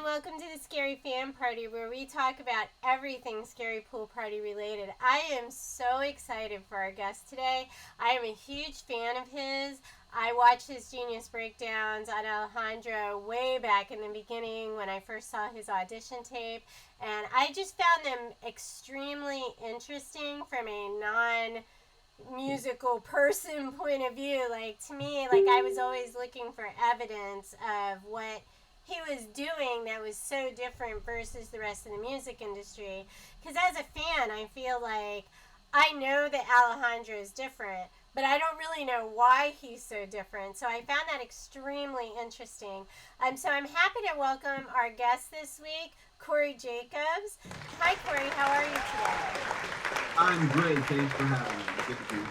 welcome to the Scary Fan Party, where we talk about everything Scary Pool Party related. I am so excited for our guest today. I am a huge fan of his. I watched his Genius breakdowns on Alejandro way back in the beginning when I first saw his audition tape, and I just found them extremely interesting from a non-musical person point of view. Like, to me, like, I was always looking for evidence of what he was doing that was so different versus the rest of the music industry. Because as a fan, I feel like I know that Alejandro is different, but I don't really know why he's so different. So I found that extremely interesting. So I'm happy to welcome our guest this week, Cori Jacobs. Hi, Cory. How are you today? I'm great. Thanks for having me. Good to be here.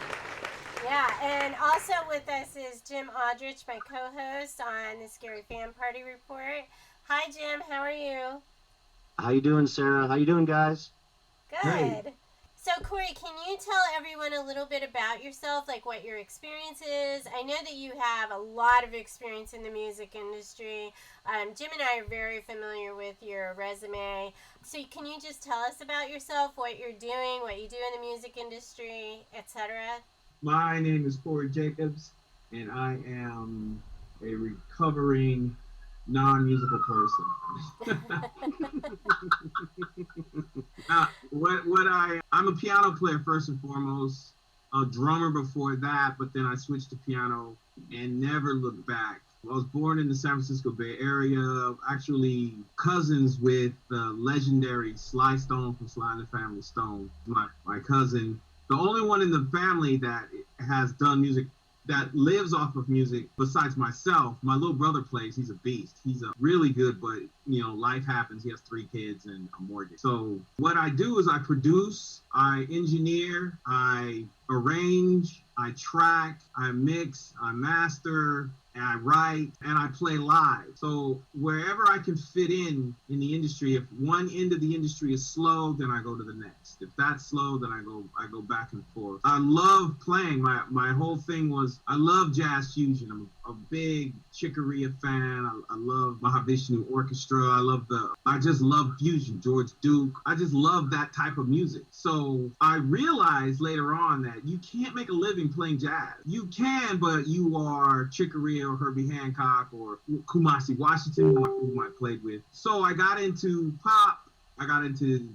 Yeah, and also with us is Jim Aldrich, my co-host on the Scary Fan Party Report. Hi, Jim. How are you? How you doing, Sarah? How you doing, guys? Good. Hey. So, Cory, can you tell everyone a little bit about yourself, like what your experience is? I know that you have a lot of experience in the music industry. Jim and I are very familiar with your resume. So can you just tell us about yourself, what you're doing, what you do in the music industry, etc.? My name is Cori Jacobs, and I am a recovering non-musical person. I'm a piano player first and foremost, a drummer before that, but then I switched to piano and never looked back. I was born in the San Francisco Bay Area, actually cousins with the legendary Sly Stone from Sly and the Family Stone, my cousin. The only one in the family that has done music, that lives off of music besides myself. My little brother plays. He's a beast. He's a really good, but life happens. He has 3 kids and a mortgage. So what I do is I produce, I engineer, I arrange, I track, I mix, I master, and I write, and I play live. So wherever I can fit in the industry, if one end of the industry is slow, then I go to the next. If that's slow, then I go back and forth. I love playing. My whole thing was I love jazz fusion. I'm a big Chick Corea fan. I love Mahavishnu Orchestra. I just love fusion. George Duke. I just love that type of music. So I realized later on that you can't make a living playing jazz. You can, but you are Chick Corea or Herbie Hancock or Kumasi Washington, who I played with. So I got into pop. I got into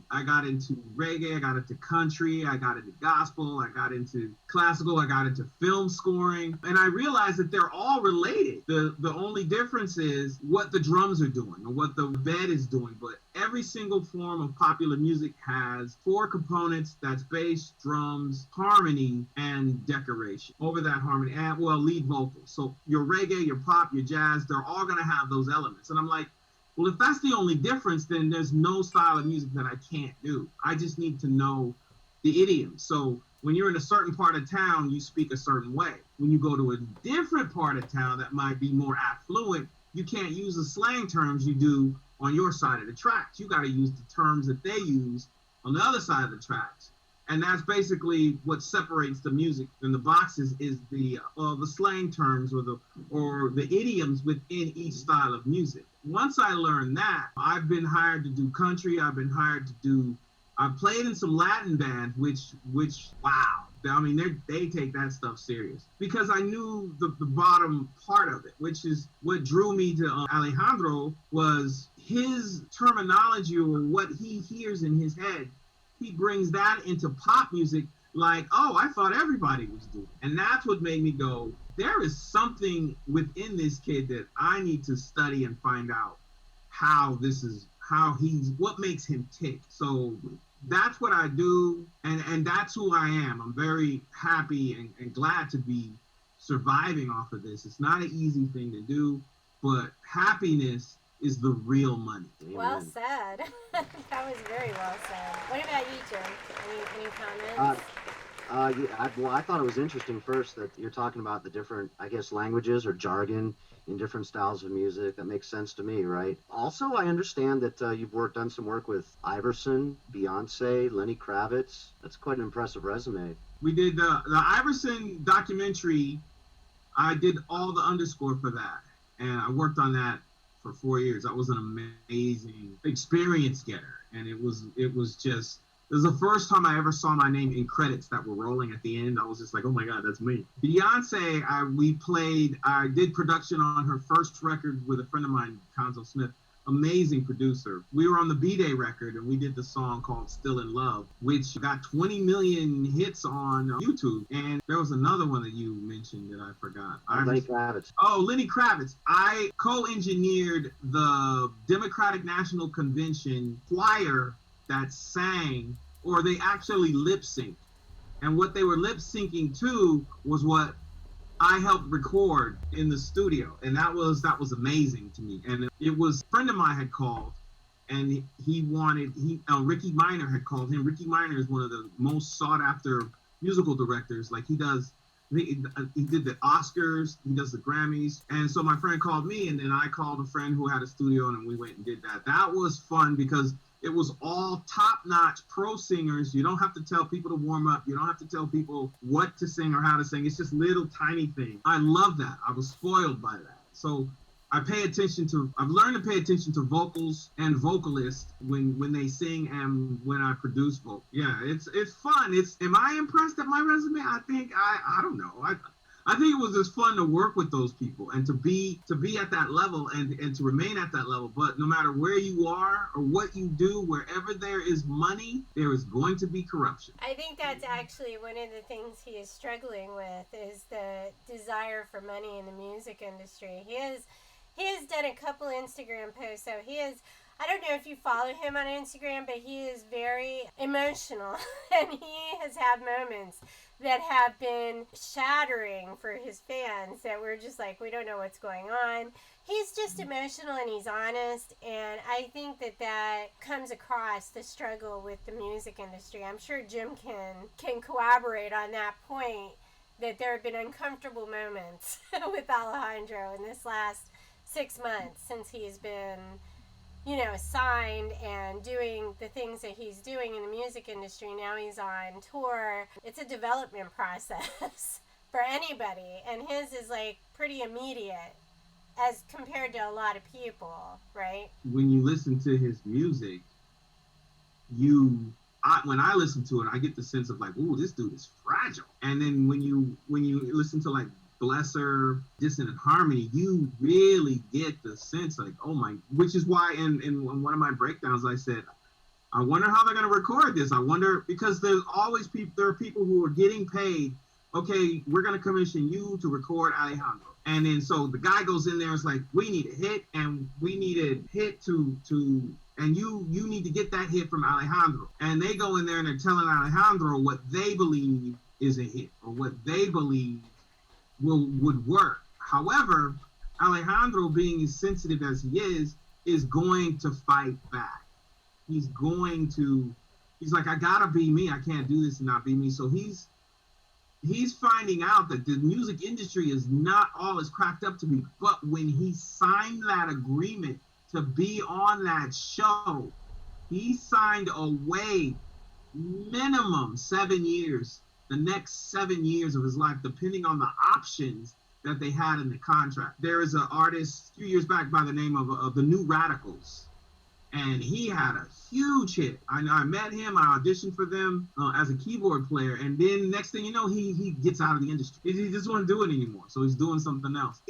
reggae, I got into country, I got into gospel, I got into classical, I got into film scoring, and I realized that they're all related. The only difference is what the drums are doing or what the bed is doing, but every single form of popular music has 4 components. That's bass, drums, harmony, and decoration. Over that harmony, and lead vocals. So your reggae, your pop, your jazz, they're all gonna have those elements. And I'm like, well, if that's the only difference, then there's no style of music that I can't do. I just need to know the idiom. So when you're in a certain part of town, you speak a certain way. When you go to a different part of town that might be more affluent, you can't use the slang terms you do on your side of the tracks. You got to use the terms that they use on the other side of the tracks. And that's basically what separates the music in the boxes is the slang terms or the idioms within each style of music. Once I learned that, I've been hired to do country. I've played in some Latin bands, which wow. I mean, they take that stuff serious because I knew the bottom part of it, which is what drew me to Alejandro was his terminology or what he hears in his head. He brings that into pop music like, oh, I thought everybody was doing. And that's what made me go, there is something within this kid that I need to study and find out what makes him tick. So that's what I do. And that's who I am. I'm very happy and glad to be surviving off of this. It's not an easy thing to do, but happiness is the real money. Well said. That was very well said. What about you, Jim? Any comments? I thought it was interesting first that you're talking about the different, I guess, languages or jargon in different styles of music. That makes sense to me, right? Also, I understand that you've done some work with Iverson, Beyonce, Lenny Kravitz. That's quite an impressive resume. We did the Iverson documentary. I did all the underscore for that, and I worked on that for 4 years. That was an amazing experience getter. And it was just, it was the first time I ever saw my name in credits that were rolling at the end. I was just like, oh my God, that's me. Beyonce, I did production on her first record with a friend of mine, Conzo Smith. Amazing producer. We were on the B-Day record and we did the song called Still in Love, which got 20 million hits on YouTube. And there was another one that you mentioned that I forgot. Lenny Kravitz. Oh, Lenny Kravitz. I co-engineered the Democratic National Convention choir that sang, or they actually lip synced. And what they were lip syncing to was what I helped record in the studio, and that was amazing to me. And it was a friend of mine had called, and Ricky Minor had called him. Ricky Minor is one of the most sought after musical directors. Like he did the Oscars, he does the Grammys. And so my friend called me, and then I called a friend who had a studio, and we went and did that. That was fun because it was all top-notch pro singers. You don't have to tell people to warm up. You don't have to tell people what to sing or how to sing. It's just little tiny things. I love that. I was spoiled by that. So I've learned to pay attention to vocals and vocalists when they sing and when I produce vocals. Yeah, it's fun. Am I impressed at my resume? I think I don't know. I think it was just fun to work with those people and to be at that level and to remain at that level. But no matter where you are or what you do, wherever there is money, there is going to be corruption. I think that's actually one of the things he is struggling with is the desire for money in the music industry. He has done a couple Instagram posts, so I don't know if you follow him on Instagram, but he is very emotional and he has had moments that have been shattering for his fans that we're just like, we don't know what's going on. He's just emotional and he's honest, and I think that comes across the struggle with the music industry. I'm sure Jim can corroborate on that point, that there have been uncomfortable moments with Alejandro in this last 6 months since he's been signed and doing the things that he's doing in the music industry. Now he's on tour. It's a development process for anybody, and his is like pretty immediate as compared to a lot of people, right? When you listen to his music, when I listen to it, I get the sense of like, ooh, this dude is fragile. And then when you listen to like Blesser, Dissonant Harmony, you really get the sense like, oh my, which is why in one of my breakdowns I said, I wonder how they're going to record this. I wonder, because there are people who are getting paid, okay, we're going to commission you to record Alejandro. And then so the guy goes in there and is like, we need a hit, and we need a hit and you need to get that hit from Alejandro. And they go in there and they're telling Alejandro what they believe is a hit or what they believe would work. However, Alejandro, being as sensitive as he is going to fight back. He's like, I gotta be me. I can't do this and not be me. So he's finding out that the music industry is not all it's cracked up to be. But when he signed that agreement to be on that show, he signed away minimum 7 years, the next 7 years of his life, depending on the options that they had in the contract. There is an artist a few years back by the name of the New Radicals, and he had a huge hit. I met him, I auditioned for them as a keyboard player, and then next thing you know, he gets out of the industry. He just won't do it anymore, so he's doing something else.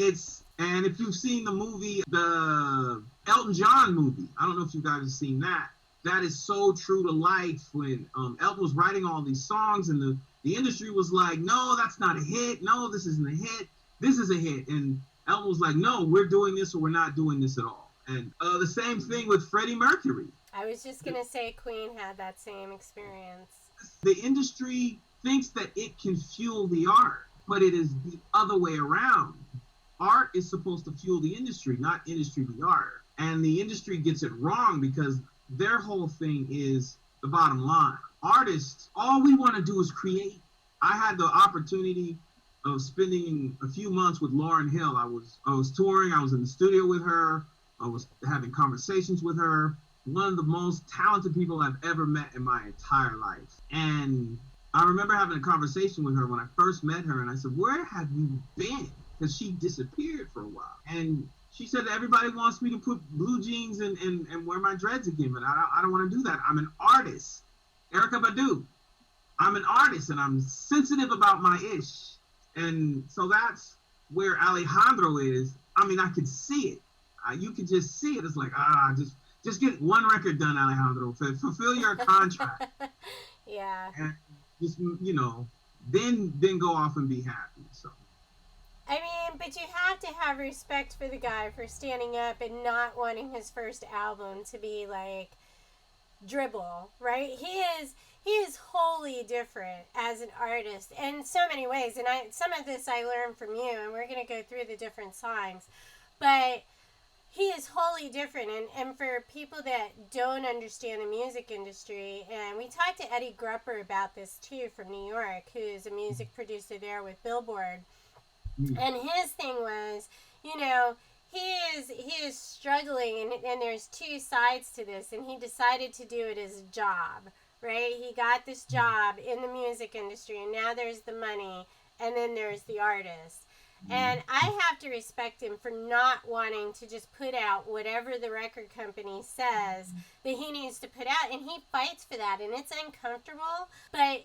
And if you've seen the movie, the Elton John movie, I don't know if you guys have seen that. That is so true to life. When Elton was writing all these songs, and the industry was like, no, that's not a hit. No, this isn't a hit. This is a hit. And Elton was like, no, we're doing this or we're not doing this at all. And the same thing with Freddie Mercury. I was just going to say Queen had that same experience. The industry thinks that it can fuel the art, but it is the other way around. Art is supposed to fuel the industry, not industry the art. And the industry gets it wrong because their whole thing is the bottom line. Artists, all we want to do is create. I had the opportunity of spending a few months with Lauryn Hill. I was touring. I was in the studio with her. I was having conversations with her. One of the most talented people I've ever met in my entire life. And I remember having a conversation with her when I first met her, and I said, where have you been? Because she disappeared for a while. And She said everybody wants me to put blue jeans and wear my dreads again, but I don't want to do that. I'm an artist. Erykah Badu. I'm an artist and I'm sensitive about my ish. And so that's where Alejandro is. I mean, I could see it. You could just see it. It's like, just get one record done, Alejandro. Fulfill your contract. Yeah. And just, then go off and be happy. So. I mean, but you have to have respect for the guy for standing up and not wanting his first album to be like dribble, right? He is wholly different as an artist in so many ways, and some of this I learned from you, and we're going to go through the different songs, but he is wholly different, and for people that don't understand the music industry, and we talked to Eddie Grupper about this too from New York, who is a music producer there with Billboard, and his thing was, he is struggling, and there's two sides to this, and he decided to do it as a job, right? He got this job in the music industry, and now there's the money, and then there's the artist. And I have to respect him for not wanting to just put out whatever the record company says that he needs to put out, and he fights for that, and it's uncomfortable, but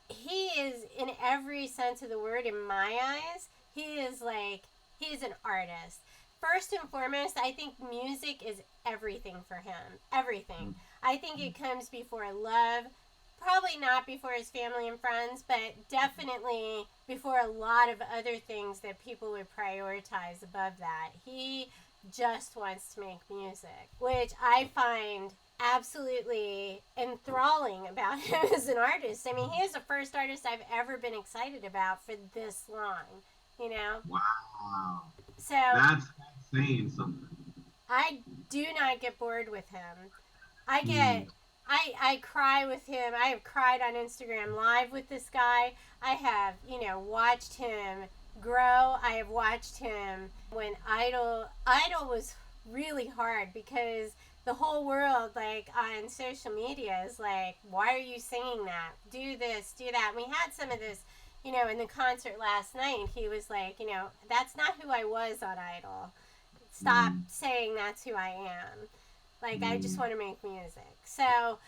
he is, in every sense of the word, in my eyes, he is an artist. First and foremost, I think music is everything for him. Everything. I think it comes before love. Probably not before his family and friends, but definitely before a lot of other things that people would prioritize above that. He just wants to make music, which I find absolutely enthralling about him as an artist. I mean, he is the first artist I've ever been excited about for this long, Wow. So that's saying something. I do not get bored with him. I cry with him. I have cried on Instagram Live with this guy. I have, watched him grow. I have watched him when Idol was really hard because the whole world, like, on social media is like, why are you singing that? Do this, do that. And we had some of this, in the concert last night. He was like, that's not who I was on Idol. Stop saying that's who I am. Like, I just want to make music. So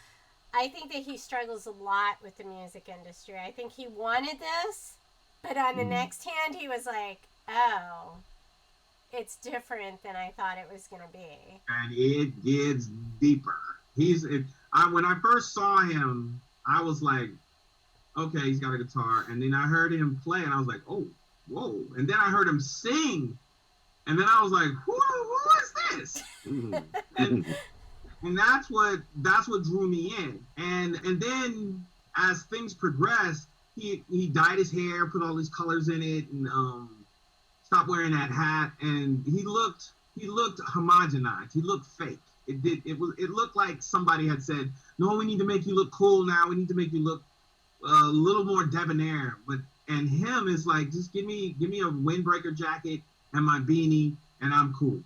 I think that he struggles a lot with the music industry. I think he wanted this, but on the next hand, he was like, oh, it's different than I thought it was going to be. And it gets deeper. When I first saw him, I was like, okay, he's got a guitar. And then I heard him play, and I was like, oh, whoa. And then I heard him sing, and then I was like, who is this? And that's what drew me in. And then as things progressed, he dyed his hair, put all these colors in it, and stopped wearing that hat. And he looked homogenized. He looked fake. It looked like somebody had said, no, we need to make you look cool now. We need to make you look a little more debonair. And him is like, just give me a windbreaker jacket and my beanie, and I'm cool.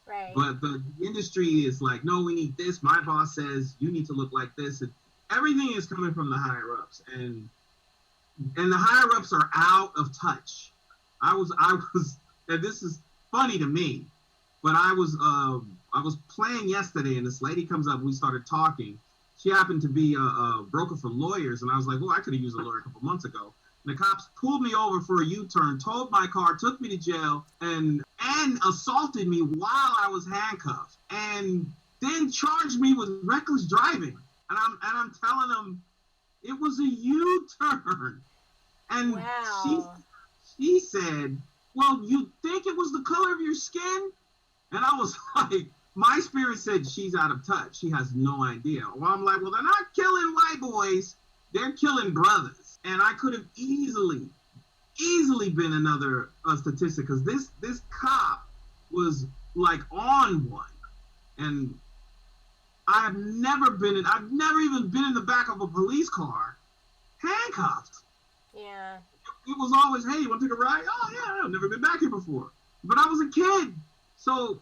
Right. But the industry is like, no, we need this. My boss says you need to look like this, and everything is coming from the higher ups, and the higher ups are out of touch. I was, and this is funny to me, but I was playing yesterday, and this lady comes up. We started talking. She happened to be a broker for lawyers, and I was like, well, I could have used a lawyer a couple months ago. The cops pulled me over for a U-turn, towed my car, took me to jail, and assaulted me while I was handcuffed, and then charged me with reckless driving. And I'm telling them it was a U-turn. And wow. she said, well, you think it was the color of your skin? And I was like, my spirit said she's out of touch. She has no idea. Well, I'm like, well, they're not killing white boys. They're killing brothers. And I could have easily been another statistic, because this cop was like on one. And I've never even been in the back of a police car handcuffed. Yeah. It was always, hey, you want to take a ride? Oh, yeah, I've never been back here before. But I was a kid. So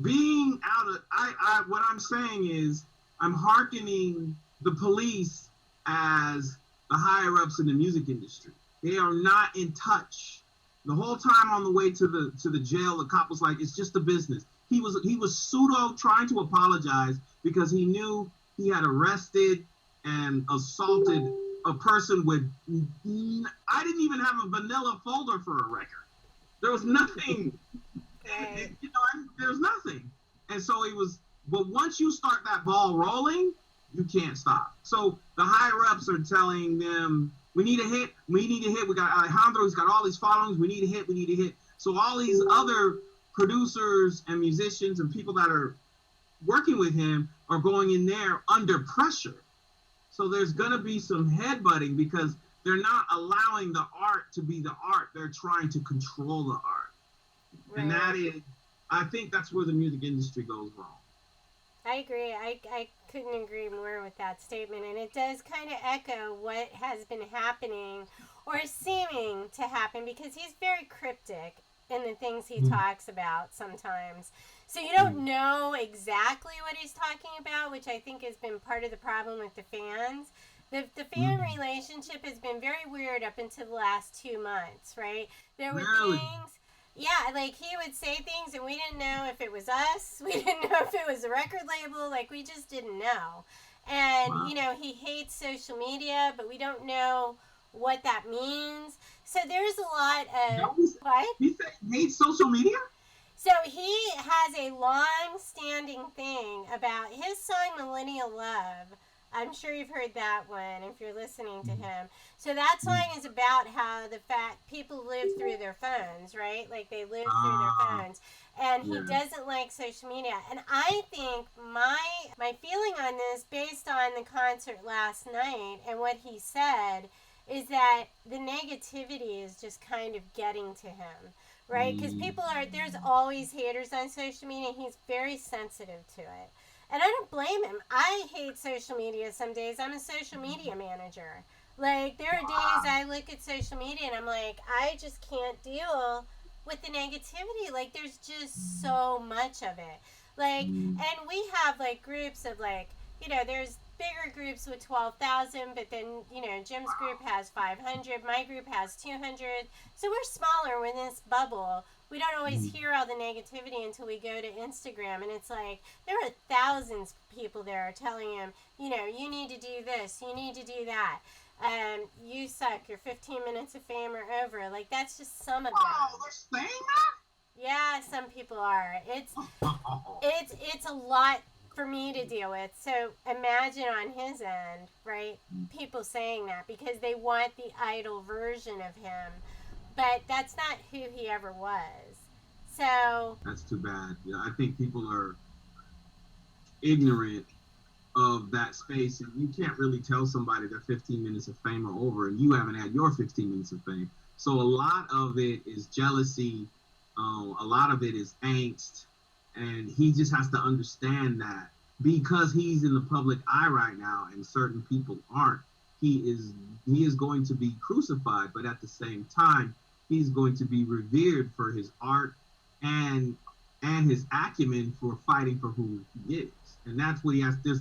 being out of, what I'm saying is I'm hearkening the police as the higher ups in the music industry. They are not in touch The whole time on the way to the jail, the cop was like, "It's just a business." He was pseudo trying to apologize because he knew he had arrested and assaulted a person with. I didn't even have a vanilla folder for a record. There was nothing. Right. There was nothing. And so he was. But once you start that ball rolling, you can't stop. So the higher ups are telling them, "We need a hit. We need a hit. We got Alejandro. He's got all these followings. We need a hit. We need a hit." So all these other producers and musicians and people that are working with him are going in there under pressure. So there's going to be some headbutting because they're not allowing the art to be the art. They're trying to control the art. Right. And that is, I think that's where the music industry goes wrong. I agree. I couldn't agree more with that statement. And it does kind of echo what has been happening or seeming to happen because he's very cryptic in the things he talks about sometimes. So you don't know exactly what he's talking about, which I think has been part of the problem with the fans. The fan relationship has been very weird up until the last 2 months, right? There were things... Yeah, like he would say things and we didn't know if it was us. We didn't know if it was a record label. Like we just didn't know. And, he hates social media, but we don't know what that means. So there's a lot of... What? He said he hates social media? So he has a long-standing thing about his song Millennial Love. I'm sure you've heard that one if you're listening to him. So that song is about how the fact people live through their phones, right? Like they live through their phones. And he doesn't like social media. And I think my feeling on this, based on the concert last night and what he said, is that the negativity is just kind of getting to him, right? Because there's always haters on social media. And he's very sensitive to it. And I don't blame him. I hate social media some days. I'm a social media manager. Like, there are days I look at social media and I'm like, I just can't deal with the negativity. Like, there's just so much of it. Like, and we have, like, groups of, like, there's bigger groups with 12,000, but then, Jim's group has 500. My group has 200. So we're smaller in this bubble. We don't always hear all the negativity until we go to Instagram. And it's like, there are thousands of people there telling him, you need to do this, you need to do that. You suck, your 15 minutes of fame are over. Like, that's just some of them. Oh, they're saying that? Yeah, some people are. It's a lot for me to deal with. So imagine on his end, right? People saying that because they want the idol version of him. But that's not who he ever was. So... That's too bad. Yeah, I think people are ignorant of that space. And you can't really tell somebody their 15 minutes of fame are over and you haven't had your 15 minutes of fame. So a lot of it is jealousy. A lot of it is angst. And he just has to understand that because he's in the public eye right now and certain people aren't, he is going to be crucified. But at the same time, he's going to be revered for his art and his acumen for fighting for who he is. And that's what he has to...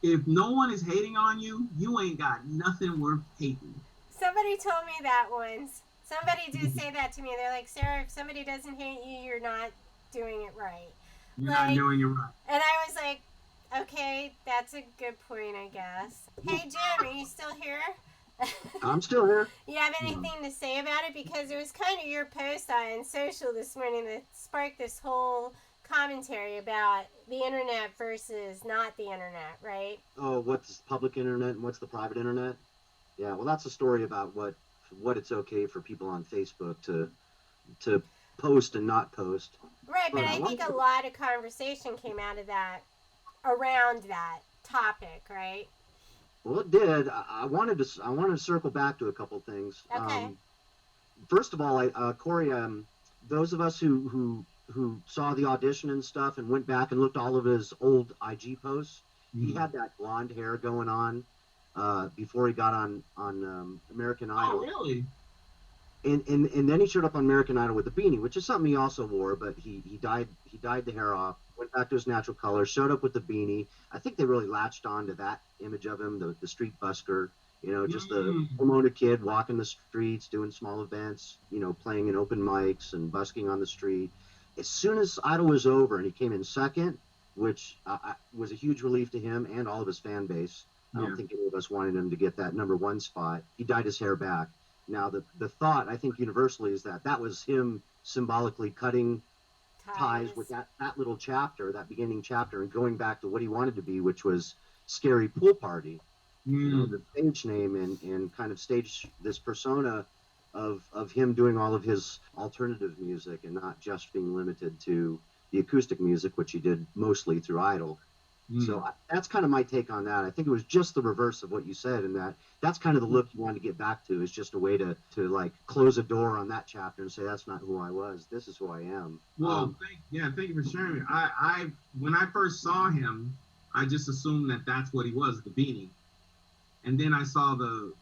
If no one is hating on you, you ain't got nothing worth hating. Somebody told me that once. Somebody did say that to me. They're like, Sarah, if somebody doesn't hate you, you're not doing it right. You're not doing it right. And I was like, okay, that's a good point, I guess. Hey, Jim, are you still here? I'm still here. You have anything to say about it? Because it was kind of your post on social this morning that sparked this whole commentary about the internet versus not the internet, right? Oh, what's public internet and what's the private internet? Yeah, well, that's a story about what it's okay for people on Facebook to post and not post. Right, but I think a lot of conversation came out of that around that topic, right? Well, it did. I wanted to circle back to a couple things. Okay. First of all, Cory, those of us who saw the audition and stuff and went back and looked all of his old IG posts, he had that blonde hair going on before he got on American Idol. Oh, really? And then he showed up on American Idol with a beanie, which is something he also wore, but he dyed the hair off, went back to his natural color, showed up with the beanie. I think they really latched on to that image of him, the street busker, You know, just a Mm. Pomona kid walking the streets, doing small events, you know, playing in open mics and busking on the street. As soon as Idol was over and he came in second, which was a huge relief to him and all of his fan base. I Yeah. don't think any of us wanted him to get that number one spot. He dyed his hair back. Now, the thought, I think, universally is that that was him symbolically cutting ties with that little chapter, that beginning chapter, and going back to what he wanted to be, which was Scary Pool Party. You know, Mm. the stage name and kind of stage this persona of him doing all of his alternative music and not just being limited to the acoustic music, which he did mostly through Idol. So that's kind of my take on that. I think it was just the reverse of what you said, and that's kind of the look you wanted to get back to, is just a way to like close a door on that chapter and say that's not who I was. This is who I am. Well, thank you for sharing. I when I first saw him, I just assumed that that's what he was, the beanie, and then I saw the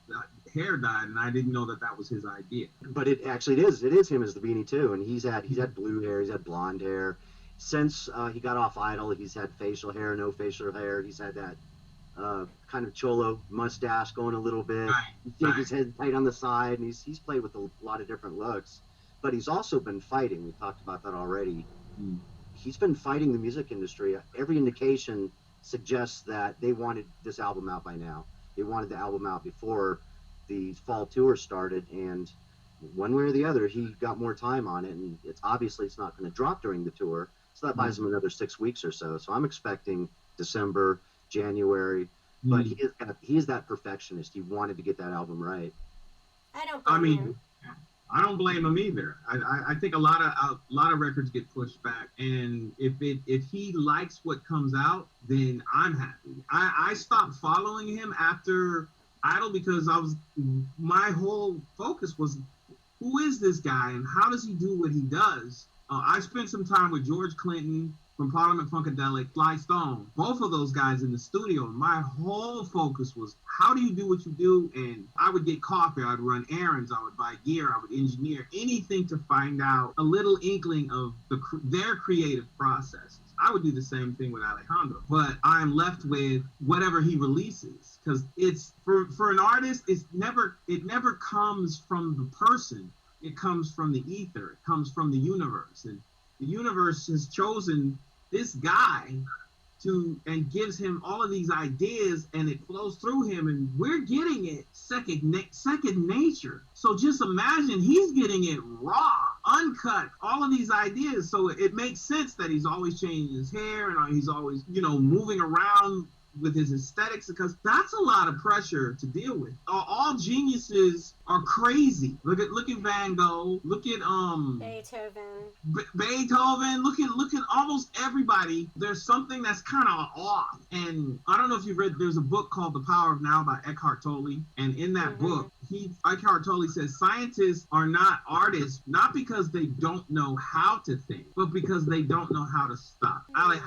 hair dyed, and I didn't know that that was his idea. But it actually it is him as the beanie too, and he's had blue hair, he's had blonde hair. Since he got off Idol, he's had facial hair, no facial hair. He's had that kind of cholo mustache going a little bit. Right, You think his head tight on the side, and he's played with a lot of different looks. But he's also been fighting. We talked about that already. Mm. He's been fighting the music industry. Every indication suggests that they wanted this album out by now. They wanted the album out before the fall tour started, and one way or the other, he got more time on it, and it's not going to drop during the tour. So that buys him another 6 weeks or so. So I'm expecting December, January. But he is that perfectionist. He wanted to get that album right. I don't blame him. I don't blame him either. I think a lot of records get pushed back, and if he likes what comes out, then I'm happy. I stopped following him after Idol because my whole focus was, who is this guy and how does he do what he does? I spent some time with George Clinton from Parliament Funkadelic, Sly Stone, both of those guys in the studio. My whole focus was, how do you do what you do? And I would get coffee, I would run errands, I would buy gear, I would engineer anything to find out a little inkling of their creative processes. I would do the same thing with Alejandro, but I'm left with whatever he releases, because it's for an artist, it never comes from the person. It comes from the ether. It comes from the universe, and the universe has chosen this guy and gives him all of these ideas, and it flows through him, and we're getting it second nature. So just imagine he's getting it raw, uncut, all of these ideas. So it makes sense that he's always changing his hair, and he's always, moving around with his aesthetics, because that's a lot of pressure to deal with. All geniuses are crazy. Look at Van Gogh. Look at Beethoven. Look at almost everybody. There's something that's kind of off. And I don't know if you've read. There's a book called The Power of Now by Eckhart Tolle, and in that book, Eckhart Tolle says scientists are not artists, not because they don't know how to think, but because they don't know how to stop. Alejandro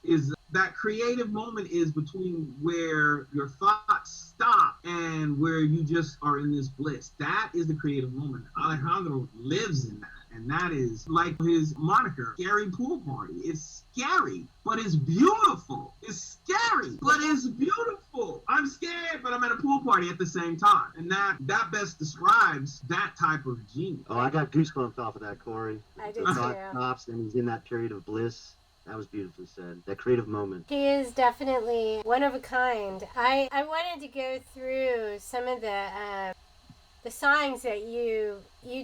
is that creative moment is between where your thoughts stop and where you just are in this bliss. That is the creative moment. Alejandro lives in that. And that is like his moniker, Scary Pool Party. It's scary, but it's beautiful. It's scary, but it's beautiful. I'm scared, but I'm at a pool party at the same time. And that best describes that type of genius. Oh, I got goosebumps off of that, Cory. I did the too. thought stops, and he's in that period of bliss. That was beautifully said. That creative moment. He is definitely one of a kind. I wanted to go through some of the songs that you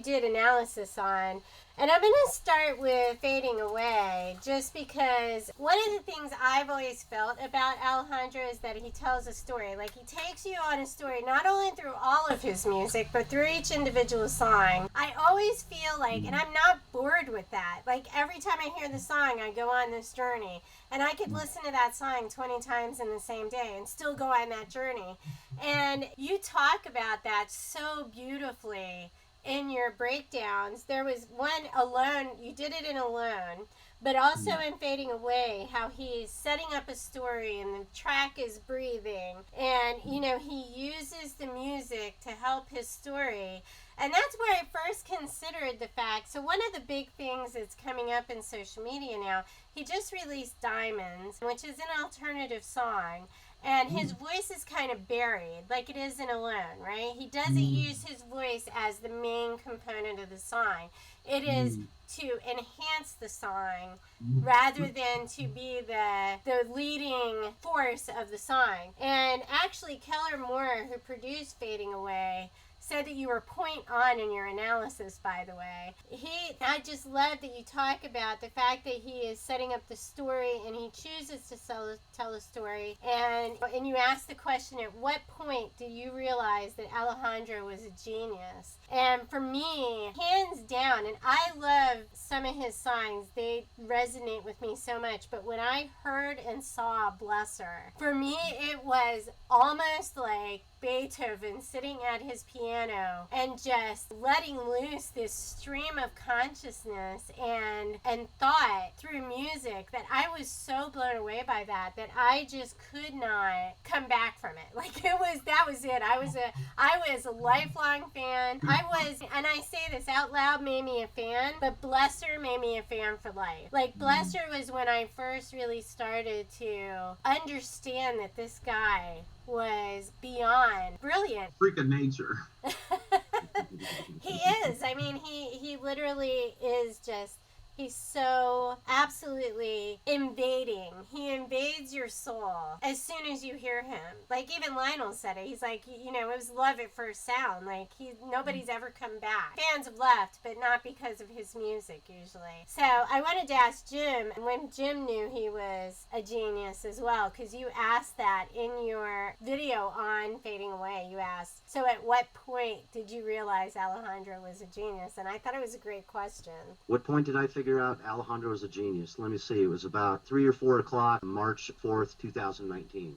did analysis on. And I'm going to start with Fading Away, just because one of the things I've always felt about Alejandro is that he tells a story. Like, he takes you on a story, not only through all of his music, but through each individual song. I always feel like, and I'm not bored with that, like, every time I hear the song, I go on this journey. And I could listen to that song 20 times in the same day and still go on that journey. And you talk about that so beautifully in your breakdowns. There was one, Alone, you did it in Alone, but also in Fading Away, how he's setting up a story and the track is breathing, and he uses the music to help his story. And that's where I first considered the fact. So one of the big things that's coming up in social media now, he just released Diamonds, which is an alternative song. And his voice is kind of buried, like it is in Alone, right? He doesn't use his voice as the main component of the song. It is to enhance the song rather than to be the leading force of the song. And actually, Keller Moore, who produced Fading Away, said that you were point on in your analysis, by the way. I just love that you talk about the fact that he is setting up the story and he chooses to tell a story. And you ask the question, at what point did you realize that Alejandro was a genius? And for me, hands down, and I love some of his songs, they resonate with me so much, but when I heard and saw Bless Her, for me it was almost like Beethoven sitting at his piano and just letting loose this stream of consciousness and thought through music that I was so blown away by that I just could not come back from it. Like that was it. I was a lifelong fan. And I say this out loud, made me a fan, but Bless Her made me a fan for life. Like Bless Her was when I first really started to understand that this guy was beyond brilliant. Freak of nature. He is. I mean, he literally is just, he's so absolutely invading. He invades your soul as soon as you hear him. Like even Lionel said it. He's like, it was love at first sound. Like nobody's ever come back. Fans have left, but not because of his music usually. So I wanted to ask Jim, when Jim knew he was a genius as well, because you asked that in your video on Fading Away. You asked, so at what point did you realize Alejandro was a genius? And I thought it was a great question. What point did I figure out Alejandro was a genius? Let me see. It was about 3 or 4 o'clock, March 4th, 2019.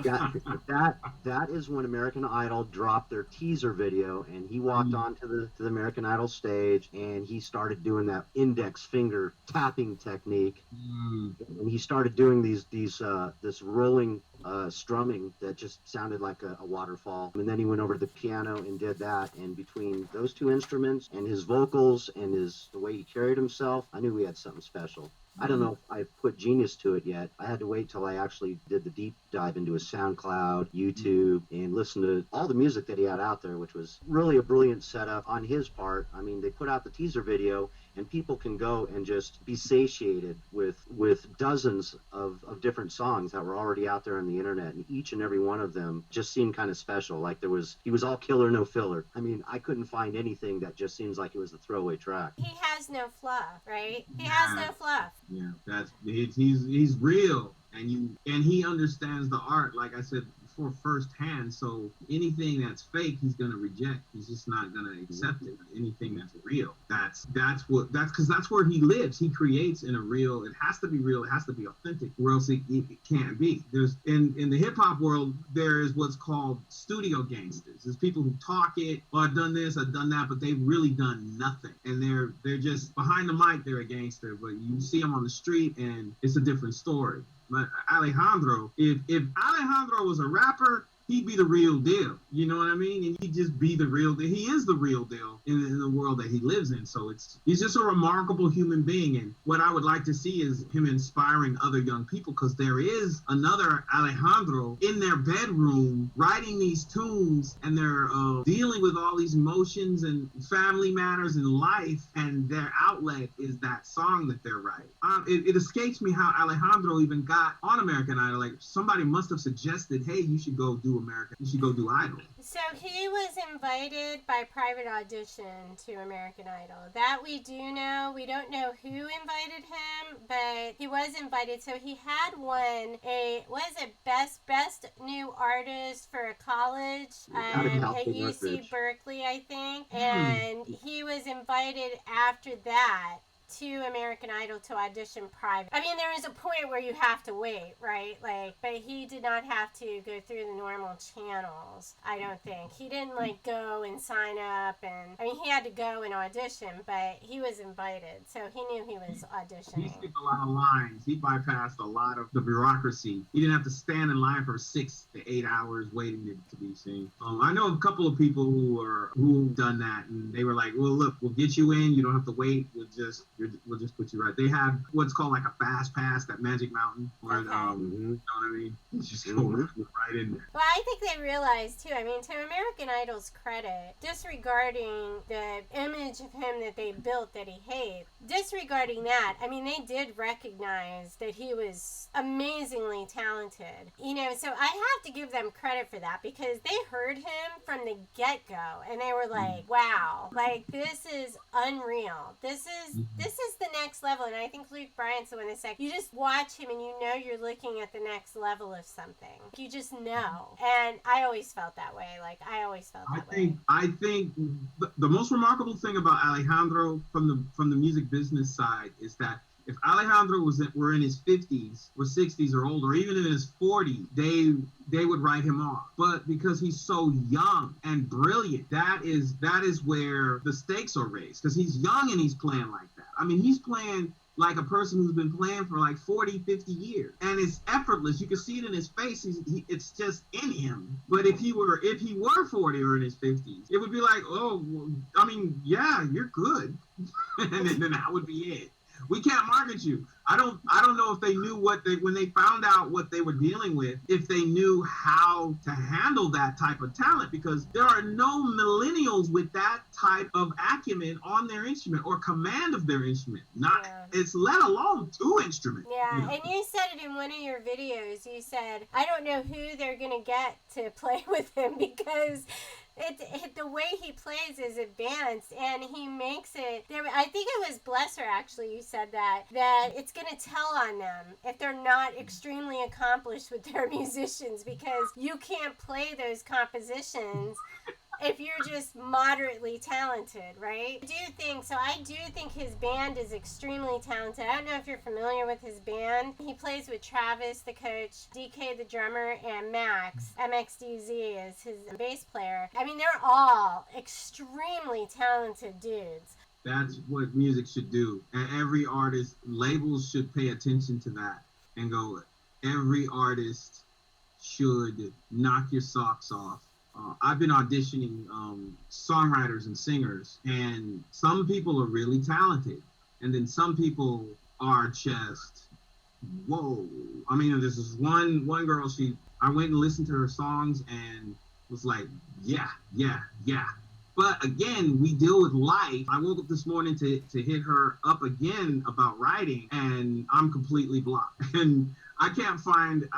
That is when American Idol dropped their teaser video, and he walked onto the American Idol stage, and he started doing that index finger tapping technique, and he started doing this rolling strumming that just sounded like a waterfall. And then he went over to the piano and did that, and between those two instruments and his vocals and the way he carried himself, I knew we had something special. I don't know if I put genius to it yet. I had to wait till I actually did the deep dive into his SoundCloud, YouTube, and listen to all the music that he had out there, which was really a brilliant setup on his part. I mean, they put out the teaser video, and people can go and just be satiated with dozens of different songs that were already out there on the internet, and each and every one of them just seemed kind of special. Like he was all killer, no filler. I mean, I couldn't find anything that just seems like it was a throwaway track. He has no fluff, right? He has no fluff. Yeah, he's real, and he understands the art, like I said before, firsthand. So anything that's fake, he's gonna reject. He's just not gonna accept it. Anything that's real, that's because that's where he lives. He creates in a real. It has to be real. It has to be authentic, or else it can't be. There's in the hip hop world, there is what's called studio gangsters. There's people who talk it, oh, I've done this, I've done that, but they've really done nothing, and they're just behind the mic. They're a gangster, but you see them on the street, and it's a different story. But Alejandro, if Alejandro was a rapper, he'd be the real deal. You know what I mean? And he'd just be the real deal. He is the real deal in the world that he lives in. So he's just a remarkable human being. And what I would like to see is him inspiring other young people, because there is another Alejandro in their bedroom writing these tunes, and they're dealing with all these emotions and family matters in life, and their outlet is that song that they're writing. It escapes me how Alejandro even got on American Idol. Like somebody must have suggested, hey, you should go do Idol. So he was invited by private audition to American Idol. That we do know. We don't know who invited him, but he was invited. So he had won best new artist for a college at UC Berkeley, I think. And he was invited after that to American Idol to audition private. I mean, there is a point where you have to wait, right? Like, but he did not have to go through the normal channels, I don't think. He didn't, like, go and sign up, and, I mean, he had to go and audition, but he was invited, so he knew he was auditioning. He skipped a lot of lines. He bypassed a lot of the bureaucracy. He didn't have to stand in line for 6 to 8 hours waiting to be seen. I know a couple of people who've done that, and they were like, "Well, look, we'll get you in. You don't have to wait. We'll just put you right." They have what's called like a fast pass at Magic Mountain, where you know what I mean. You just go right in there. Well, I think they realized too. I mean, to American Idol's credit, disregarding the image of him that they built that he hates, disregarding that, I mean, they did recognize that he was amazingly talented. You know, so I have to give them credit for that, because they heard him from the get-go and they were like, wow, like, this is unreal. This is the next level. And I think Luke Bryan's the one that said, you just watch him and you know you're looking at the next level of something. You just know. And I always felt that way. Like, I always felt that way. I think the most remarkable thing about Alejandro from the music business side is that if Alejandro were in his 50s or 60s or older, or even in his 40s, they would write him off. But because he's so young and brilliant, that is where the stakes are raised, because he's young and he's playing like that. I mean, he's playing like a person who's been playing for like 40, 50 years. And it's effortless. You can see it in his face. It's just in him. But if he were 40 or in his 50s, it would be like, oh, well, I mean, yeah, you're good. And then that would be it. We can't market you. I don't know if they knew when they found out what they were dealing with, if they knew how to handle that type of talent, because there are no millennials with that type of acumen on their instrument or command of their instrument. It's let alone 2 instruments. Yeah, you know? And you said it in one of your videos. You said, I don't know who they're going to get to play with him, because the way he plays is advanced, and he makes it. I think it was Blesser, actually, you said that it's going to tell on them if they're not extremely accomplished with their musicians, because you can't play those compositions if you're just moderately talented, right? I do think his band is extremely talented. I don't know if you're familiar with his band. He plays with Travis, the coach, DK, the drummer, and Max, MXDZ, is his bass player. I mean, they're all extremely talented dudes. That's what music should do. And every artist, labels should pay attention to that and go, every artist should knock your socks off. I've been auditioning songwriters and singers, and some people are really talented, and then some people are just, whoa. I mean, there's this one girl, I went and listened to her songs and was like, yeah. But again, we deal with life. I woke up this morning to hit her up again about writing, and I'm completely blocked. And I can't find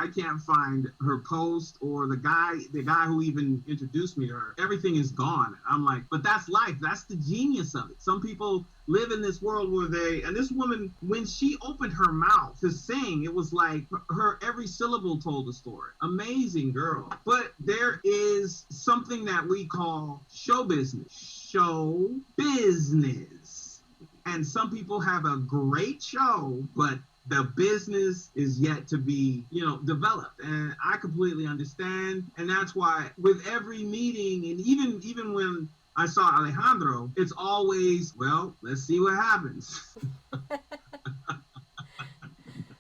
her post or the guy who even introduced me to her. Everything is gone. I'm like, but that's life. That's the genius of it. Some people live in this world and this woman, when she opened her mouth to sing, it was like her every syllable told a story. Amazing girl. But there is something that we call show business. Show business. And some people have a great show, but the business is yet to be, developed. And I completely understand. And that's why with every meeting, and even when I saw Alejandro, it's always, well, let's see what happens.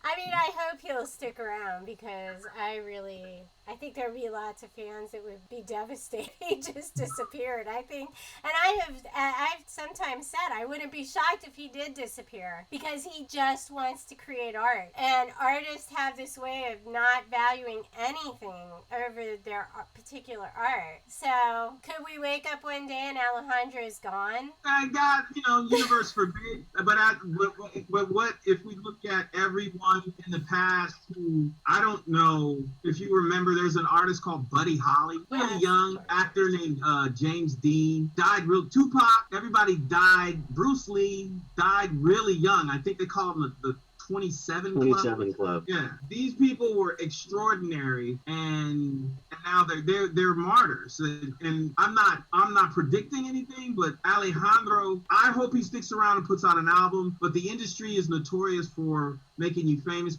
I mean, I hope he'll stick around, because I think there would be lots of fans that would be devastated he just disappeared. I think, and I've sometimes said I wouldn't be shocked if he did disappear, because he just wants to create art. And artists have this way of not valuing anything over their particular art. So could we wake up one day and Alejandro is gone? God, universe forbid. But what if we look at everyone in the past who, I don't know if you remember, there's an artist called Buddy Holly, really young actor named James Dean, died Tupac, everybody died. Bruce Lee died really young. I think they call him the 27 Club. 27 Club. Yeah, these people were extraordinary, and now they're martyrs. And I'm not predicting anything, but Alejandro, I hope he sticks around and puts out an album. But the industry is notorious for making you famous,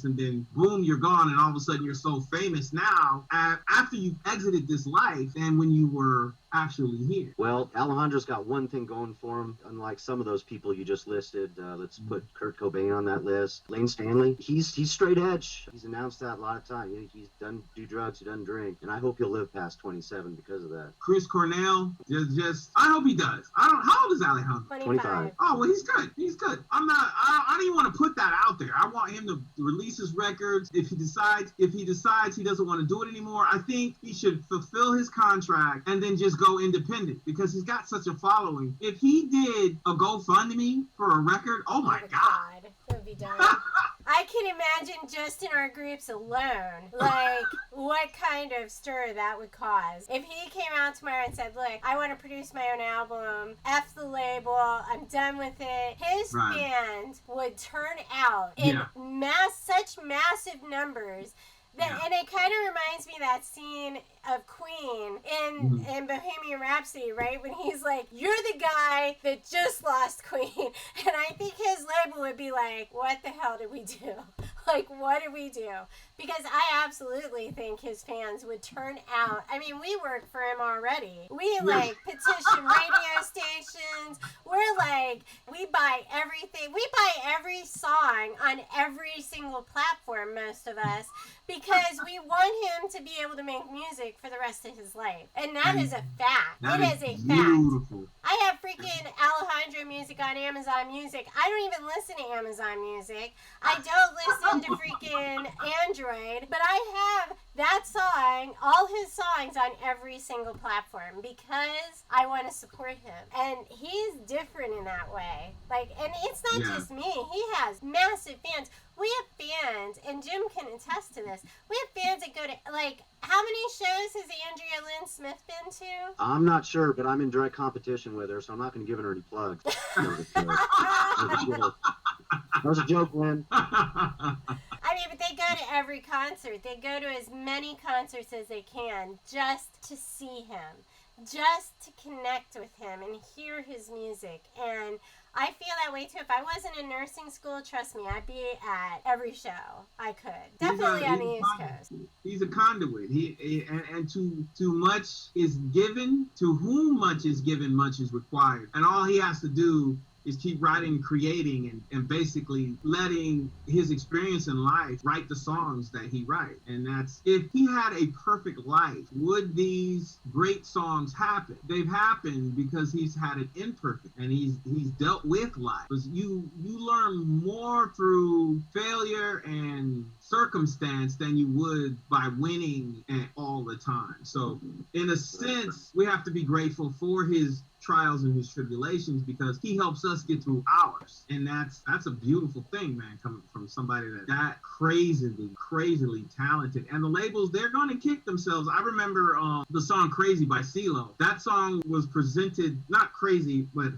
and then boom, you're gone, and all of a sudden you're so famous now after you've exited this life and when you were actually here. Well, Alejandro's got one thing going for him, unlike some of those people you just listed. Let's put Kurt Cobain on that list. Lane Stanley, he's straight edge. He's announced that a lot of times. He's done do drugs, he doesn't drink, and I hope he'll live past 27 because of that. Chris Cornell, just I hope he does. How old is Alejandro? 25. Oh, well, he's good. I don't even want to put that out there. I want him to release his records. If he decides he doesn't want to do it anymore, I think he should fulfill his contract and then just go independent, because he's got such a following. If he did a GoFundMe for a record, oh my God. That would be done. I can imagine just in our groups alone, like, what kind of stir that would cause. If he came out tomorrow and said, look, I want to produce my own album, F the label, I'm done with it, his band would turn out in such massive numbers. And it kind of reminds me of that scene of Queen in Bohemian Rhapsody, right? When he's like, you're the guy that just lost Queen. And I think his label would be like, what the hell did we do? Like, what did we do? Because I absolutely think his fans would turn out. I mean, we work for him already. We, petition radio stations. We're like, we buy everything. We buy every song on every single platform, most of us, because we want him to be able to make music for the rest of his life. And that is a fact. It is a beautiful fact. I have freaking Alejandro music on Amazon Music. I don't even listen to Amazon Music. I don't listen to freaking Android. But I have that song, all his songs on every single platform because I want to support him. And he's different in that way. And it's not just me. He has massive fans. We have fans, and Jim can attest to this. We have fans that go to, how many shows has Andrea Lynn Smith been to? I'm not sure, but I'm in direct competition with her, so I'm not going to give her any plugs. That was a joke, Lynn. I mean, but they go to every concert. They go to as many concerts as they can just to see him, just to connect with him and hear his music. And I feel that way too. If I wasn't in nursing school, trust me, I'd be at every show I could. Definitely on the East Coast. He's a conduit. And too much is given. To whom much is given, much is required. And all he has to do is keep writing and creating and basically letting his experience in life write the songs that he writes. And that's, if he had a perfect life, would these great songs happen? They've happened because he's had it imperfect and he's dealt with life. Because you learn more through failure and circumstance than you would by winning all the time. So in a sense, we have to be grateful for his trials and his tribulations because he helps us get through ours. And that's a beautiful thing, man, coming from somebody that crazily talented. And the labels, they're going to kick themselves. I remember the song Crazy by CeeLo. That song was presented, not Crazy, but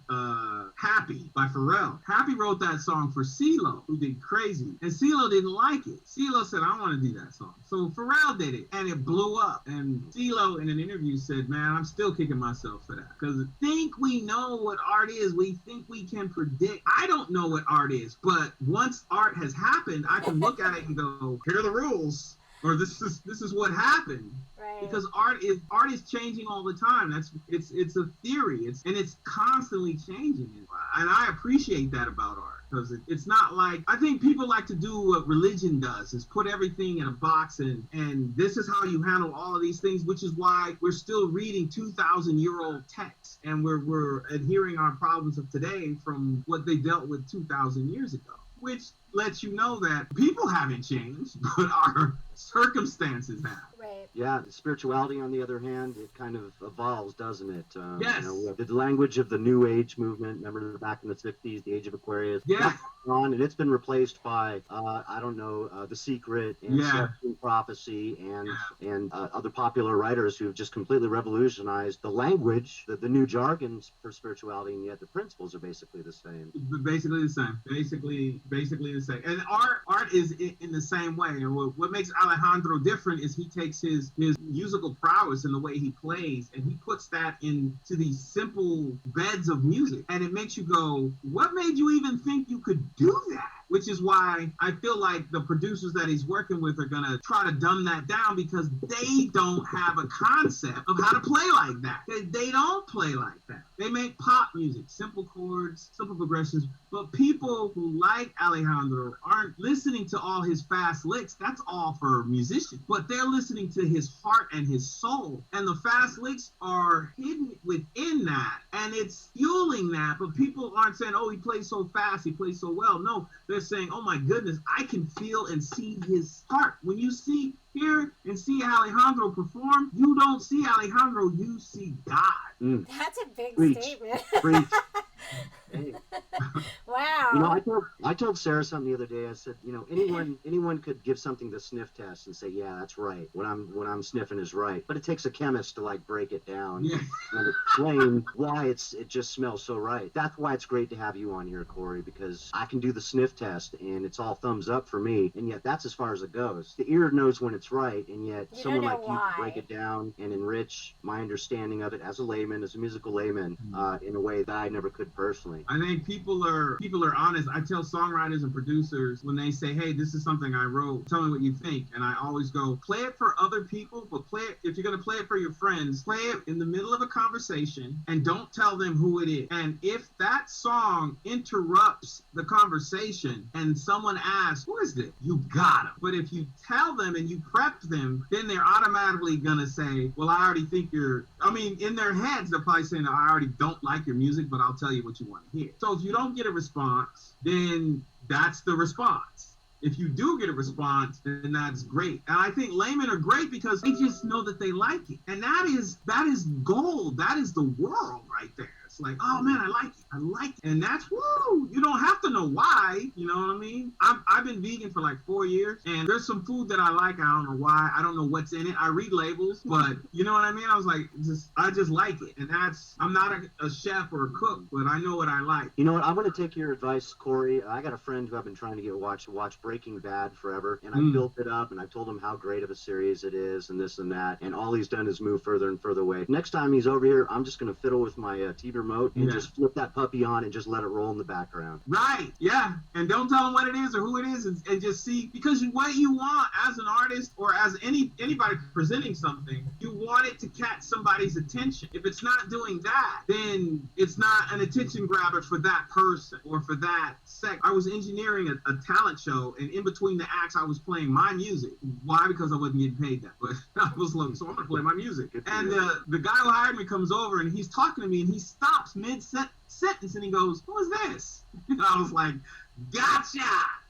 Happy by Pharrell. Happy wrote that song for CeeLo, who did Crazy. And CeeLo didn't like it. CeeLo said, I want to do that song. So Pharrell did it, and it blew up. And CeeLo, in an interview, said, man, I'm still kicking myself for that. Because think we know what art is. We think we can predict. I don't know what art is, but once art has happened, I can look at it and go, here are the rules, or this is what happened. Right. Because art is changing all the time. It's a theory. It's constantly changing, and I appreciate that about art. Because it's not like, I think people like to do what religion does, is put everything in a box and this is how you handle all of these things, which is why we're still reading 2,000-year-old texts and we're adhering our problems of today from what they dealt with 2,000 years ago, which lets you know that people haven't changed, but our circumstances have. Right. Yeah, spirituality, on the other hand, it kind of evolves, doesn't it? Yes. We have the language of the New Age movement. Remember back in the 60s, the Age of Aquarius? Yeah. That's gone, and it's been replaced by, I don't know, The Secret and Celestial Prophecy and other popular writers who've just completely revolutionized the language, the new jargons for spirituality, and yet the principles are basically the same. Basically the same. Basically the same. And art is in the same way. And what makes Alejandro different is he takes his musical prowess and the way he plays, and he puts that into these simple beds of music, and it makes you go, what made you even think you could do that? Which is why I feel like the producers that he's working with are going to try to dumb that down, because they don't have a concept of how to play like that. They don't play like that. They make pop music, simple chords, simple progressions, but people who like Alejandro aren't listening to all his fast licks. That's all for musicians. But they're listening to his heart and his soul. And the fast licks are hidden within that. And it's fueling that. But people aren't saying, oh, he plays so fast, he plays so well. No, they're saying, oh my goodness, I can feel and see his heart. When you hear and see Alejandro perform, you don't see Alejandro, you see God. That's a big statement. Preach. Hey. Wow. You know, I told Sarah something the other day. I said, you know, anyone could give something the sniff test and say, yeah, that's right. What I'm sniffing is right. But it takes a chemist to like break it down and explain why it just smells so right. That's why it's great to have you on here, Cory, because I can do the sniff test and it's all thumbs up for me. And yet that's as far as it goes. The ear knows when it's right, and yet someone like you can break it down and enrich my understanding of it as a layman, as a musical layman, in a way that I never could personally. I think people are honest. I tell songwriters and producers when they say, hey, this is something I wrote, tell me what you think. And I always go, play it for other people, but play it, if you're going to play it for your friends, play it in the middle of a conversation and don't tell them who it is. And if that song interrupts the conversation and someone asks, who is this? You got them. But if you tell them and you prep them, then they're automatically going to say, well, I already think in their heads, they're probably saying, I already don't like your music, but I'll tell you what you want to hear. So if you don't get a response, then that's the response. If you do get a response, then that's great. And I think laymen are great because they just know that they like it. And that is gold. That is the world right there. It's like, oh man, I like it. And that's, woo, you don't have to know why, you know what I mean? I've been vegan for like 4 years, and there's some food that I like, I don't know why, I don't know what's in it. I read labels, but you know what I mean? I was like, I just like it. And I'm not a chef or a cook, but I know what I like. You know what, I'm going to take your advice, Cory. I got a friend who I've been trying to get to watch Breaking Bad forever, and I built it up, and I've told him how great of a series it is, and this and that, and all he's done is move further and further away. Next time he's over here, I'm just going to fiddle with my TV remote and just flip that puppy on and just let it roll in the background. Right, yeah. And don't tell them what it is or who it is, and just see, because what you want as an artist or as anybody presenting something, you want it to catch somebody's attention. If it's not doing that, then it's not an attention grabber for that person or for that sect. I was engineering a talent show, and in between the acts, I was playing my music. Why? Because I wasn't getting paid that. But I was like, so I'm going to play my music. And the guy who hired me comes over, and he's talking to me, and he stops mid-sentence, and he goes, who is this? And I was like, gotcha!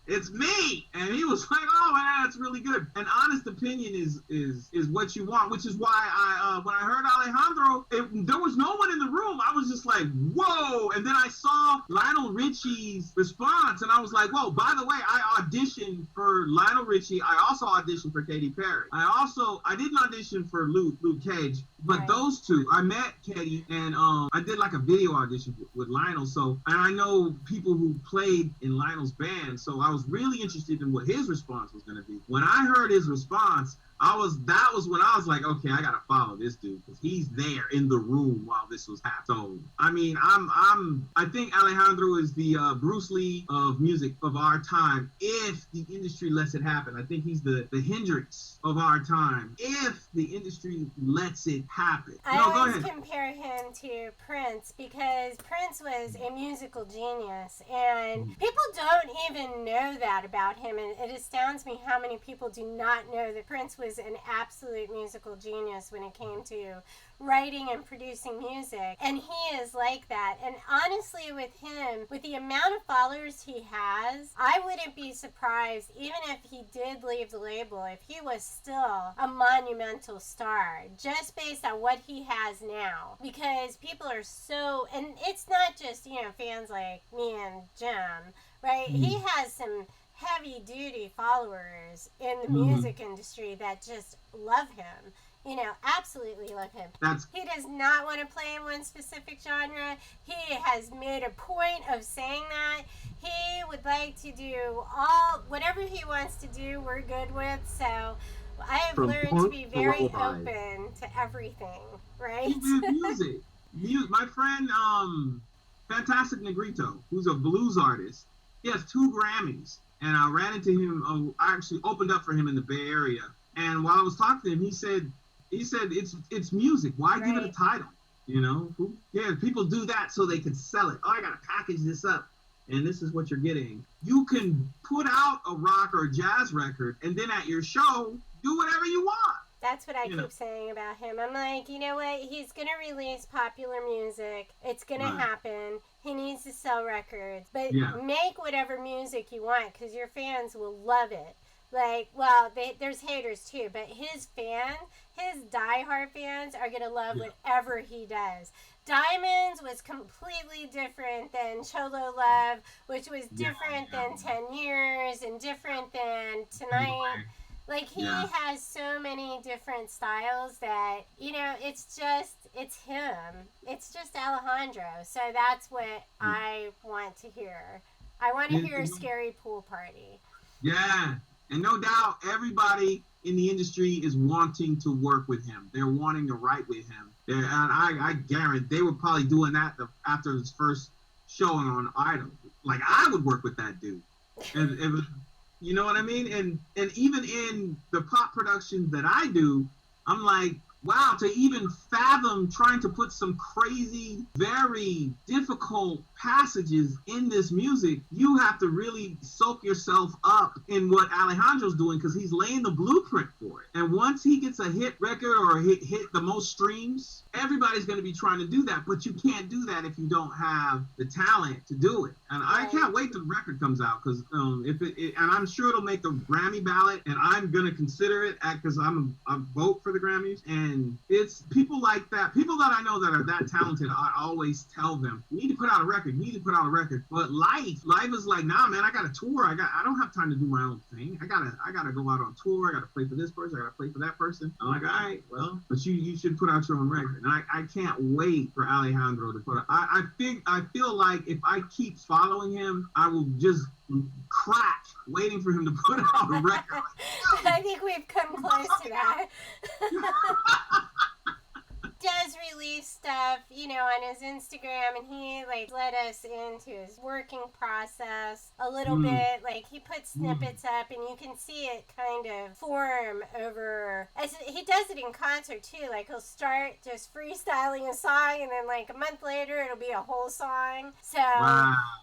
It's me! And he was like, oh man, that's really good. An honest opinion is what you want, which is why when I heard Alejandro, there was no one in the room. I was just like, whoa! And then I saw Lionel Richie's response, and I was like, whoa, by the way, I auditioned for Lionel Richie. I also auditioned for Katy Perry. I didn't audition for Luke Cage, but those two, I met Katy, and I did like a video audition with Lionel. So, and I know people who played in Lionel's band, so I was really interested in what his response was going to be. When I heard his response, that was when I was like, okay, I gotta follow this dude because he's there in the room while this was happening. So, I mean, I think Alejandro is the Bruce Lee of music of our time if the industry lets it happen. I think he's the Hendrix of our time if the industry lets it happen. I always compare him to Prince because Prince was a musical genius, and people don't even know that about him, and it astounds me how many people do not know that Prince was was an absolute musical genius when it came to writing and producing music, and he is like that. And honestly, with him, with the amount of followers he has, I wouldn't be surprised, even if he did leave the label, if he was still a monumental star, just based on what he has now. Because people are so, and it's not just, fans like me and Jim, right? He has some heavy duty followers in the music industry that just love him. Absolutely love him. He does not want to play in one specific genre. He has made a point of saying that. He would like to do whatever he wants to do, we're good with. So I have learned to be very open to everything, right? Music. My friend, Fantastic Negrito, who's a blues artist, he has 2 Grammys. And I ran into him, I actually opened up for him in the Bay Area. And while I was talking to him, he said it's music. Why give it a title? People do that so they can sell it. Oh, I got to package this up, and this is what you're getting. You can put out a rock or a jazz record, and then at your show, do whatever you want. That's what I keep saying about him. I'm like, you know what? He's going to release popular music. It's going to happen. He needs to sell records. But make whatever music you want, because your fans will love it. There's haters too, but his diehard fans are going to love whatever he does. Diamonds was completely different than Cholo Love, which was different than 10 Years and different than Tonight. He has so many different styles that, it's him. It's just Alejandro. So that's what I want to hear. I want to hear Scary Pool Party. Yeah. And no doubt everybody in the industry is wanting to work with him. They're wanting to write with him. And I guarantee they were probably doing that after his first show on Idol. Like, I would work with that dude. And you know what I mean? And even in the pop productions that I do, I'm like, wow, to even fathom trying to put some crazy, very difficult passages in this music, you have to really soak yourself up in what Alejandro's doing, because he's laying the blueprint for it. And once he gets a hit record or hit the most streams, everybody's going to be trying to do that. But you can't do that if you don't have the talent to do it. And I can't wait till the record comes out, because and I'm sure it'll make the Grammy ballot, and I'm going to consider it because I vote for the Grammys. And it's people like that, people that I know that are that talented. I always tell them, you need to put out a record. You need to put out a record. But life is like, nah, man, I got to tour. I don't have time to do my own thing. I gotta go out on tour. I gotta play for this person. I gotta play for that person. I'm like, all right, well, but you should put out your own record. And I can't wait for Alejandro to put out. I feel like if I keep following him, I will just crack waiting for him to put out a record. I think we've come close to that. Does release stuff, on his Instagram, and he let us into his working process a little bit. He puts snippets up, and you can see it kind of form over. As he does it in concert too. He'll start just freestyling a song, and then a month later it'll be a whole song. So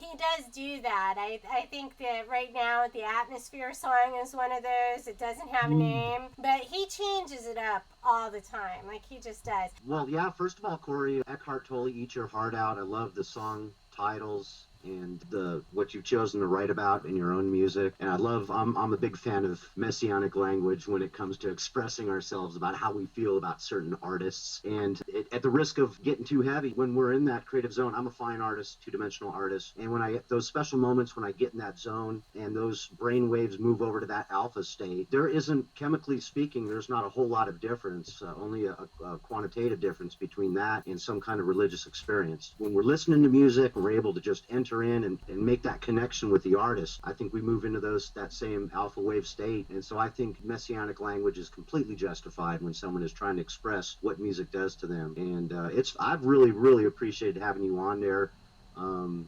he does do that. I think that right now the Atmosphere song is one of those. It doesn't have a name, but he changes it up all the time. He just does. Well, yeah, first of all, Cory, Eckhart Tolle, Eat Your Heart Out. I love the song titles and what you've chosen to write about in your own music. And I'm a big fan of messianic language when it comes to expressing ourselves about how we feel about certain artists. And at the risk of getting too heavy, when we're in that creative zone, I'm a fine artist, two-dimensional artist. And when I get those special moments when I get in that zone and those brain waves move over to that alpha state, there isn't, chemically speaking, there's not a whole lot of difference, only a quantitative difference between that and some kind of religious experience. When we're listening to music, we're able to just enter in and make that connection with the artist. I think we move into that same alpha wave state. And so I think messianic language is completely justified when someone is trying to express what music does to them. And I've really, really appreciated having you on there. A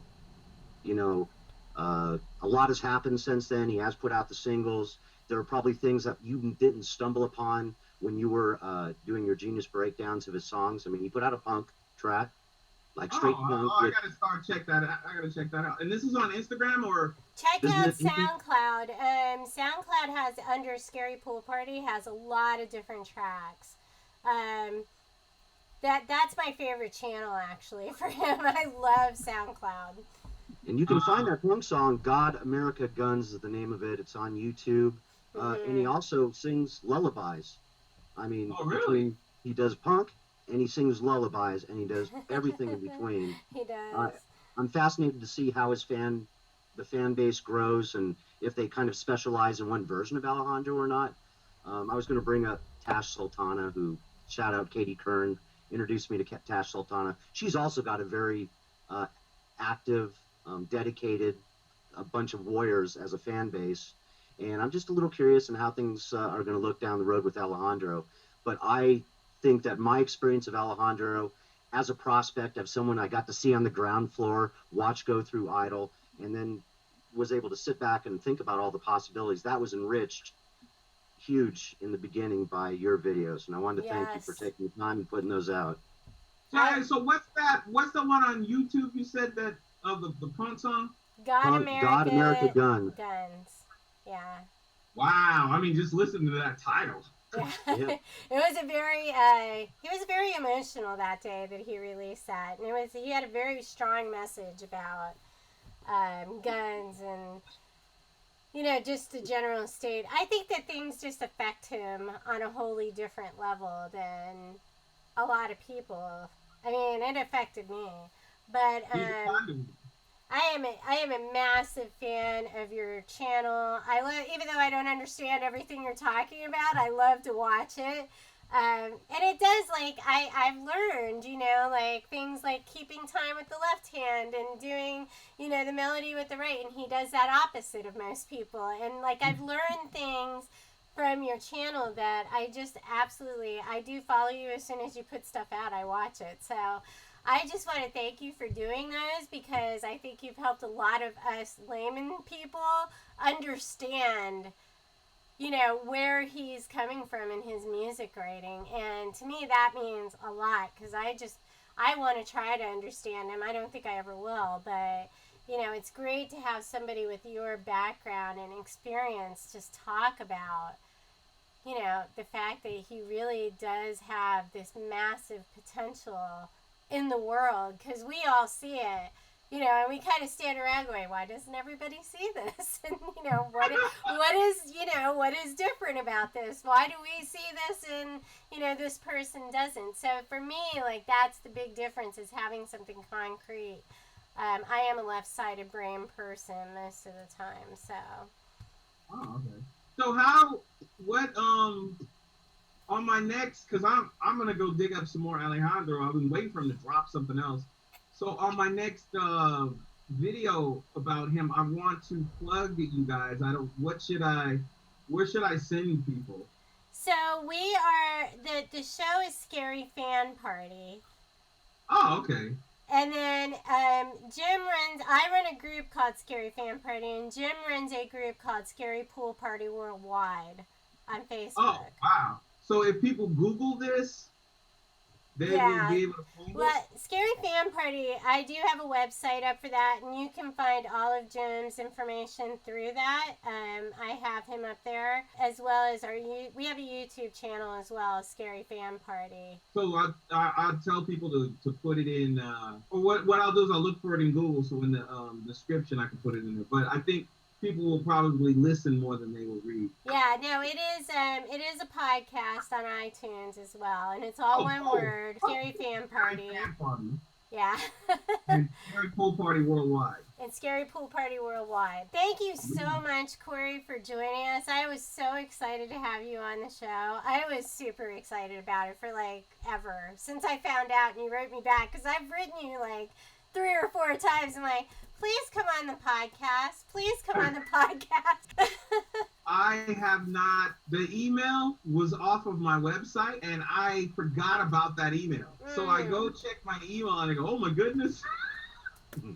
lot has happened since then. He has put out the singles. There are probably things that you didn't stumble upon when you were doing your genius breakdowns of his songs. I mean, he put out a punk track. like Oh, straight punk. I gotta start check that out. I gotta check that out. And this is on Instagram or? Check Isn't out it? SoundCloud. SoundCloud has under Scary Pool Party has a lot of different tracks. That's my favorite channel actually for him. I love SoundCloud. And you can find that punk song, God America Guns is the name of it. It's on YouTube. And he also sings lullabies. I mean, Oh, really? between he does punk and he sings lullabies and he does everything in between. He does. I'm fascinated to see how the fan base grows and if they kind of specialize in one version of Alejandro or not. I was going to bring up Tash Sultana, who, shout out Katie Kern, introduced me to Tash Sultana. She's also got a very active, dedicated, a bunch of warriors as a fan base. And I'm just a little curious in how things are going to look down the road with Alejandro. But I think that my experience of Alejandro as a prospect, of someone I got to see on the ground floor, watch go through Idol, and then was able to sit back and think about all the possibilities, that was enriched huge in the beginning by your videos. And I wanted to thank you for taking the time and putting those out. So what's that? What's the one on YouTube you said that of the punk song? God America Guns. Yeah. Wow. I mean, just listen to that title. Yeah. It was he was very emotional that day that he released that, and he had a very strong message about guns and just the general state. I think that things just affect him on a wholly different level than a lot of people. I mean, it affected me, but I am a massive fan of your channel. Even though I don't understand everything you're talking about, I love to watch it. And it does, I've learned, things like keeping time with the left hand and doing, the melody with the right. And he does that opposite of most people. And, I've learned things from your channel that I just I do follow you as soon as you put stuff out. I watch it. So I just want to thank you for doing those, because I think you've helped a lot of us layman people understand, where he's coming from in his music writing. And to me, that means a lot, because I want to try to understand him. I don't think I ever will, but, it's great to have somebody with your background and experience just talk about, the fact that he really does have this massive potential in the world, because we all see it, and we kind of stand around going, why doesn't everybody see this? And, what is different about this? Why do we see this and, this person doesn't? So for me, that's the big difference, is having something concrete. I am a left-sided brain person most of the time, so. Oh, okay. So on my next, because I'm gonna go dig up some more Alejandro. I've been waiting for him to drop something else. So on my next video about him, I want to plug you guys. Where should I send people? So we are the show is scaryFANparty. Oh, okay. And then I run a group called scaryFANparty, and Jim runs a group called Scary Pool Party Worldwide on Facebook. Oh, wow. So if people Google this, they will be able to find it? Well, scaryFANparty, I do have a website up for that, and you can find all of Jim's information through that. I have him up there, as well as we have a YouTube channel as well, scaryFANparty. So I'll tell people to put it in, or what I'll do is I'll look for it in Google, so in the description I can put it in there. But I think people will probably listen more than they will read. Yeah, no, it is a podcast on iTunes as well, and it's all one word, scaryFANparty. Yeah. And Scary Pool Party Worldwide. And Scary Pool Party Worldwide. Thank you so much, Cory, for joining us. I was so excited to have you on the show. I was super excited about it for ever, since I found out and you wrote me back, because I've written you 3 or 4 times. I'm like, please come on the podcast. Please come on the podcast. I have not. The email was off of my website, and I forgot about that email. So I go check my email, and I go, oh, my goodness.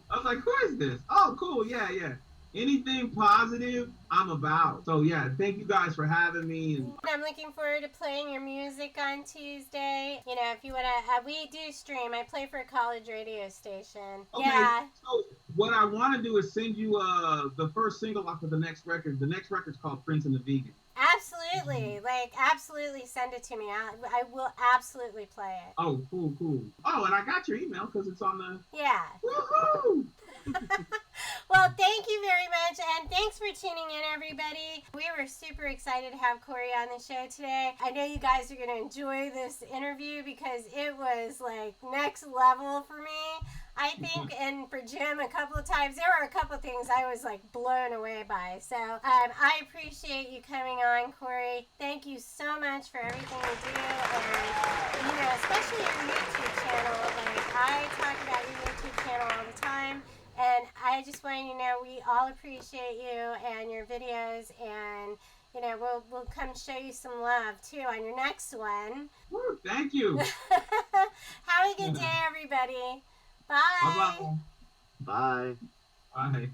I was like, who is this? Oh, cool. Yeah. anything positive, I'm about. So yeah, thank you guys for having me. And I'm looking forward to playing your music on Tuesday. You know, if you want to, we do stream. I play for a college radio station. okay, Yeah. so what I want to do is send you the first single off of the next record. The next record's called Prince and the Vegan. Absolutely. Like, absolutely send it to me. I will absolutely play it. Oh, cool, cool. Oh, and I got your email because it's on the... Yeah. Woohoo! Well, thank you very much, and thanks for tuning in, everybody. We were super excited to have Cory on the show today. I know you guys are going to enjoy this interview because it was, like, next level for me. I think, and for Jim, a couple of times, there were a couple of things I was, like, blown away by. So, I appreciate you coming on, Cory. Thank you so much for everything you do, and, you know, especially your YouTube channel. Like, I talk about your YouTube channel all the time. And I just want you to know we all appreciate you and your videos, and you know we'll come show you some love too on your next one. Woo, thank you. Have a good day, everybody. Bye. Bye-bye. Bye. Bye.